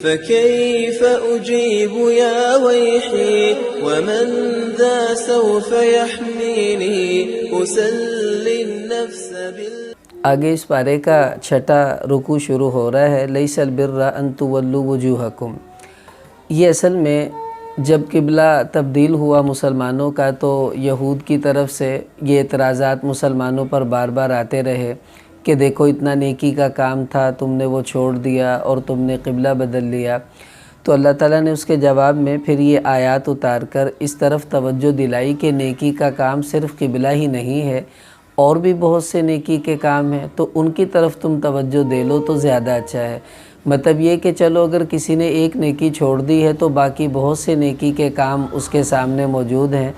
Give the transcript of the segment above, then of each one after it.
فكيف أجيب يا ويحي ومن ذا سوف يحميني أسلي النفس آگے اس پارے کا چھٹا رکوع شروع ہو رہا ہے لیسل البر ان تولوا وجوہکم۔ یہ اصل میں جب قبلہ تبدیل ہوا مسلمانوں کا تو یہود کی طرف سے یہ اعتراضات مسلمانوں پر بار بار آتے رہے کہ دیکھو اتنا نیکی کا کام تھا، تم نے وہ چھوڑ دیا اور تم نے قبلہ بدل لیا۔ تو اللہ تعالیٰ نے اس کے جواب میں پھر یہ آیات اتار کر اس طرف توجہ دلائی کہ نیکی کا کام صرف قبلہ ہی نہیں ہے، اور بھی بہت سے نیکی کے کام ہیں، تو ان کی طرف تم توجہ دے لو تو زیادہ اچھا ہے۔ مطلب یہ کہ چلو اگر کسی نے ایک نیکی چھوڑ دی ہے تو باقی بہت سے نیکی کے کام اس کے سامنے موجود ہیں،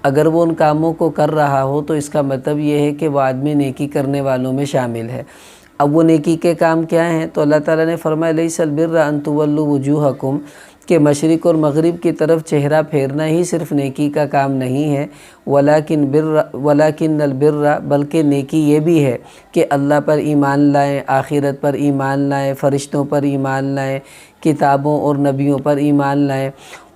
اگر وہ ان کاموں کو کر رہا ہو تو اس کا مطلب یہ ہے کہ وہ آدمی نیکی کرنے والوں میں شامل ہے۔ اب وہ نیکی کے کام کیا ہیں؟ تو اللہ تعالیٰ نے فرمایا لیس البر ان تولوا وجوہکم، کہ مشرق اور مغرب کی طرف چہرہ پھیرنا ہی صرف نیکی کا کام نہیں ہے، ولیکن البر، بلکہ نیکی یہ بھی ہے کہ اللہ پر ایمان لائیں، آخرت پر ایمان لائیں، فرشتوں پر ایمان لائیں، کتابوں اور نبیوں پر ایمان لائیں،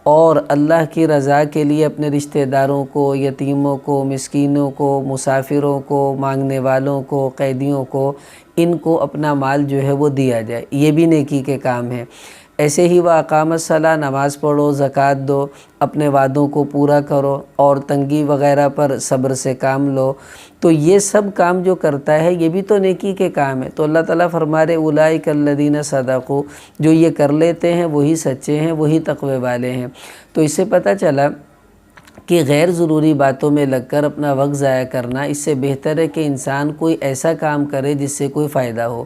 اور اللہ کی رضا کے لیے اپنے رشتہ داروں کو، یتیموں کو، مسکینوں کو، مسافروں کو، مانگنے والوں کو، قیدیوں کو، ان کو اپنا مال جو ہے وہ دیا جائے، یہ بھی نیکی کے کام ہیں۔ ایسے ہی وَأَقَامَ الصَّلَاةَ، نماز پڑھو، زکوٰۃ دو، اپنے وعدوں کو پورا کرو، اور تنگی وغیرہ پر صبر سے کام لو، تو یہ سب کام جو کرتا ہے یہ بھی تو نیکی کے کام ہے۔ تو اللہ تعالیٰ فرما رہے اولئک الذین صدقوا، جو یہ کر لیتے ہیں وہی سچے ہیں، وہی تقوی والے ہیں۔ تو اس سے پتہ چلا کہ غیر ضروری باتوں میں لگ کر اپنا وقت ضائع کرنا، اس سے بہتر ہے کہ انسان کوئی ایسا کام کرے جس سے کوئی فائدہ ہو۔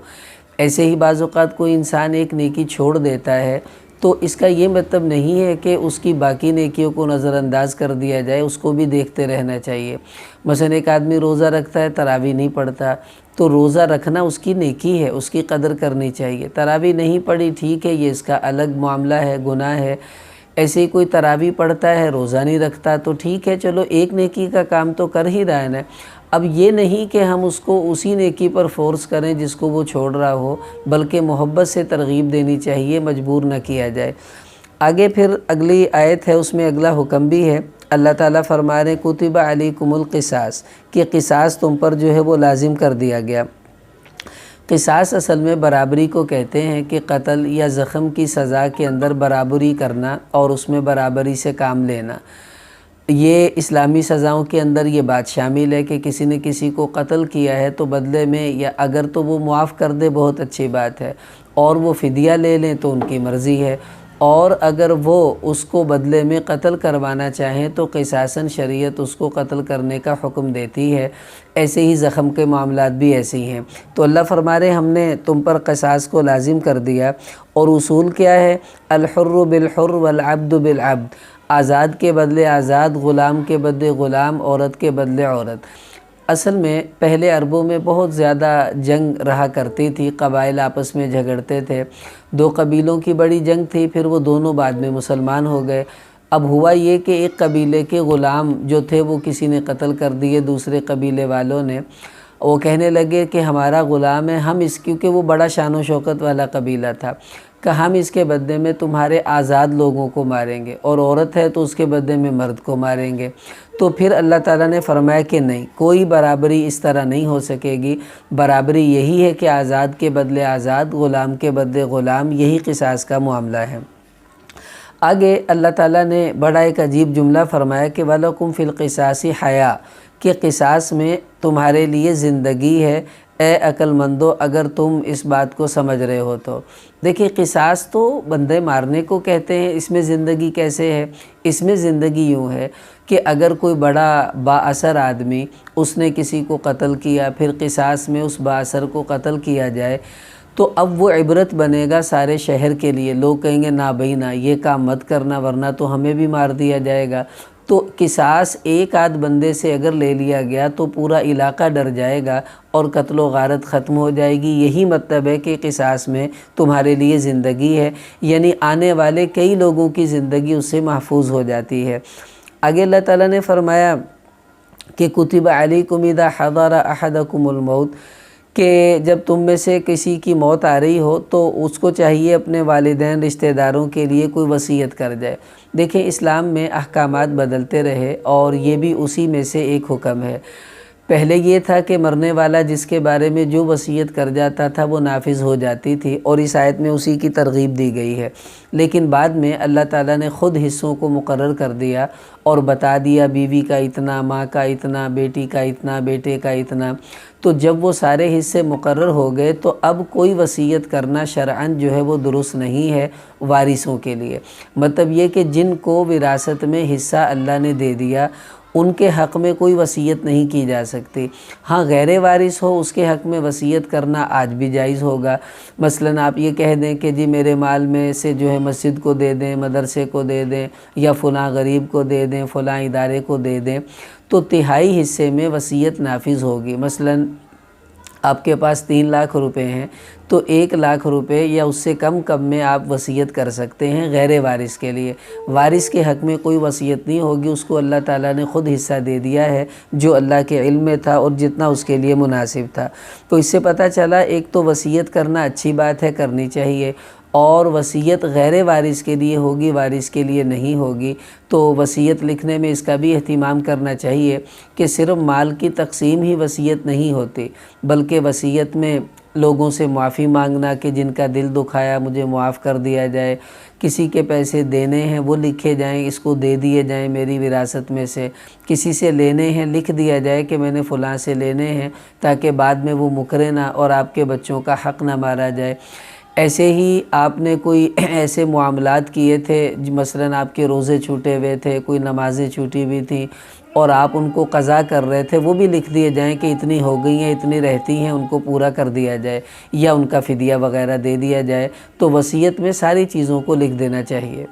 ایسے ہی بعض اوقات کوئی انسان ایک نیکی چھوڑ دیتا ہے تو اس کا یہ مطلب نہیں ہے کہ اس کی باقی نیکیوں کو نظر انداز کر دیا جائے، اس کو بھی دیکھتے رہنا چاہیے۔ مثلا ایک آدمی روزہ رکھتا ہے، تراویح نہیں پڑھتا، تو روزہ رکھنا اس کی نیکی ہے، اس کی قدر کرنی چاہیے۔ تراویح نہیں پڑھی، ٹھیک ہے، یہ اس کا الگ معاملہ ہے، گناہ ہے۔ ایسے ہی کوئی تراویح پڑھتا ہے، روزہ نہیں رکھتا، تو ٹھیک ہے، چلو ایک نیکی کا کام تو کر ہی رہا ہے نا۔ اب یہ نہیں کہ ہم اس کو اسی نیکی پر فورس کریں جس کو وہ چھوڑ رہا ہو، بلکہ محبت سے ترغیب دینی چاہیے، مجبور نہ کیا جائے۔ آگے پھر اگلی آیت ہے، اس میں اگلا حکم بھی ہے۔ اللہ تعالیٰ فرما رہے ہیں کتب علیکم القصاص، کہ قصاص تم پر جو ہے وہ لازم کر دیا گیا۔ قصاص اصل میں برابری کو کہتے ہیں، کہ قتل یا زخم کی سزا کے اندر برابری کرنا اور اس میں برابری سے کام لینا۔ یہ اسلامی سزاؤں کے اندر یہ بات شامل ہے کہ کسی نے کسی کو قتل کیا ہے تو بدلے میں، یا اگر تو وہ معاف کر دے بہت اچھی بات ہے، اور وہ فدیہ لے لیں تو ان کی مرضی ہے، اور اگر وہ اس کو بدلے میں قتل کروانا چاہیں تو قصاصاً شریعت اس کو قتل کرنے کا حکم دیتی ہے۔ ایسے ہی زخم کے معاملات بھی ایسے ہی ہیں۔ تو اللہ فرما رہے ہم نے تم پر قصاص کو لازم کر دیا، اور اصول کیا ہے؟ الحر بالحر والعبد بالعبد، آزاد کے بدلے آزاد، غلام کے بدلے غلام، عورت کے بدلے عورت۔ اصل میں پہلے عربوں میں بہت زیادہ جنگ رہا کرتی تھی، قبائل آپس میں جھگڑتے تھے، دو قبیلوں کی بڑی جنگ تھی، پھر وہ دونوں بعد میں مسلمان ہو گئے۔ اب ہوا یہ کہ ایک قبیلے کے غلام جو تھے وہ کسی نے قتل کر دیے، دوسرے قبیلے والوں نے۔ وہ کہنے لگے کہ ہمارا غلام ہے، ہم اس، کیونکہ وہ بڑا شان و شوکت والا قبیلہ تھا، کہ ہم اس کے بدلے میں تمہارے آزاد لوگوں کو ماریں گے، اور عورت ہے تو اس کے بدلے میں مرد کو ماریں گے۔ تو پھر اللہ تعالیٰ نے فرمایا کہ نہیں، کوئی برابری اس طرح نہیں ہو سکے گی، برابری یہی ہے کہ آزاد کے بدلے آزاد، غلام کے بدلے غلام، یہی قصاص کا معاملہ ہے۔ آگے اللہ تعالیٰ نے بڑا ایک عجیب جملہ فرمایا کہ وَلَكُمْ فِي الْقِصَاصِ حَيَاةٌ، کہ قصاص میں تمہارے لیے زندگی ہے، اے عقل مندو، اگر تم اس بات کو سمجھ رہے ہو تو۔ دیکھیں قصاص تو بندے مارنے کو کہتے ہیں، اس میں زندگی کیسے ہے؟ اس میں زندگی یوں ہے کہ اگر کوئی بڑا با اثر آدمی، اس نے کسی کو قتل کیا، پھر قصاص میں اس با اثر کو قتل کیا جائے، تو اب وہ عبرت بنے گا سارے شہر کے لیے۔ لوگ کہیں گے نہ بھائی نہ، یہ کام مت کرنا ورنہ تو ہمیں بھی مار دیا جائے گا۔ تو قصاص ایک آدھ بندے سے اگر لے لیا گیا تو پورا علاقہ ڈر جائے گا اور قتل و غارت ختم ہو جائے گی۔ یہی مطلب ہے کہ قصاص میں تمہارے لیے زندگی ہے، یعنی آنے والے کئی لوگوں کی زندگی اس سے محفوظ ہو جاتی ہے۔ آگے اللہ تعالیٰ نے فرمایا کہ کتب علیکم اذا حضر احدکم الموت، کہ جب تم میں سے کسی کی موت آ رہی ہو تو اس کو چاہیے اپنے والدین رشتہ داروں کے لیے کوئی وصیت کر جائے۔ دیکھیں اسلام میں احکامات بدلتے رہے اور یہ بھی اسی میں سے ایک حکم ہے۔ پہلے یہ تھا کہ مرنے والا جس کے بارے میں جو وصیت کر جاتا تھا وہ نافذ ہو جاتی تھی، اور اس آیت میں اسی کی ترغیب دی گئی ہے۔ لیکن بعد میں اللہ تعالیٰ نے خود حصوں کو مقرر کر دیا اور بتا دیا بیوی کا اتنا، ماں کا اتنا، بیٹی کا اتنا، بیٹے کا اتنا۔ تو جب وہ سارے حصے مقرر ہو گئے تو اب کوئی وصیت کرنا شرعاً جو ہے وہ درست نہیں ہے وارثوں کے لیے۔ مطلب یہ کہ جن کو وراثت میں حصہ اللہ نے دے دیا ان کے حق میں کوئی وصیت نہیں کی جا سکتی۔ ہاں غیر وارث ہو اس کے حق میں وصیت کرنا آج بھی جائز ہوگا۔ مثلاً آپ یہ کہہ دیں کہ جی میرے مال میں سے جو ہے مسجد کو دے دیں، مدرسے کو دے دیں، یا فلاں غریب کو دے دیں، فلاں ادارے کو دے دیں، تو تہائی حصے میں وصیت نافذ ہوگی۔ مثلاً آپ کے پاس 3 لاکھ روپے ہیں تو 1 لاکھ روپے یا اس سے کم میں آپ وصیت کر سکتے ہیں غیر وارث کے لیے۔ وارث کے حق میں کوئی وصیت نہیں ہوگی، اس کو اللہ تعالیٰ نے خود حصہ دے دیا ہے جو اللہ کے علم میں تھا اور جتنا اس کے لیے مناسب تھا۔ تو اس سے پتہ چلا ایک تو وصیت کرنا اچھی بات ہے، کرنی چاہیے، اور وصیت غیر وارث کے لیے ہوگی، وارث کے لیے نہیں ہوگی۔ تو وصیت لکھنے میں اس کا بھی اہتمام کرنا چاہیے کہ صرف مال کی تقسیم ہی وصیت نہیں ہوتی، بلکہ وصیت میں لوگوں سے معافی مانگنا کہ جن کا دل دکھایا مجھے معاف کر دیا جائے، کسی کے پیسے دینے ہیں وہ لکھے جائیں، اس کو دے دیے جائیں میری وراثت میں سے، کسی سے لینے ہیں لکھ دیا جائے کہ میں نے فلاں سے لینے ہیں، تاکہ بعد میں وہ مکرے نہ اور آپ کے بچوں کا حق نہ مارا جائے۔ ایسے ہی آپ نے کوئی ایسے معاملات کیے تھے، مثلاً آپ کے روزے چھوٹے ہوئے تھے، کوئی نمازیں چھوٹی ہوئی تھیں اور آپ ان کو قضا کر رہے تھے، وہ بھی لکھ دیے جائیں کہ اتنی ہو گئی ہیں، اتنی رہتی ہیں، ان کو پورا کر دیا جائے یا ان کا فدیہ وغیرہ دے دیا جائے۔ تو وصیت میں ساری چیزوں کو لکھ دینا چاہیے۔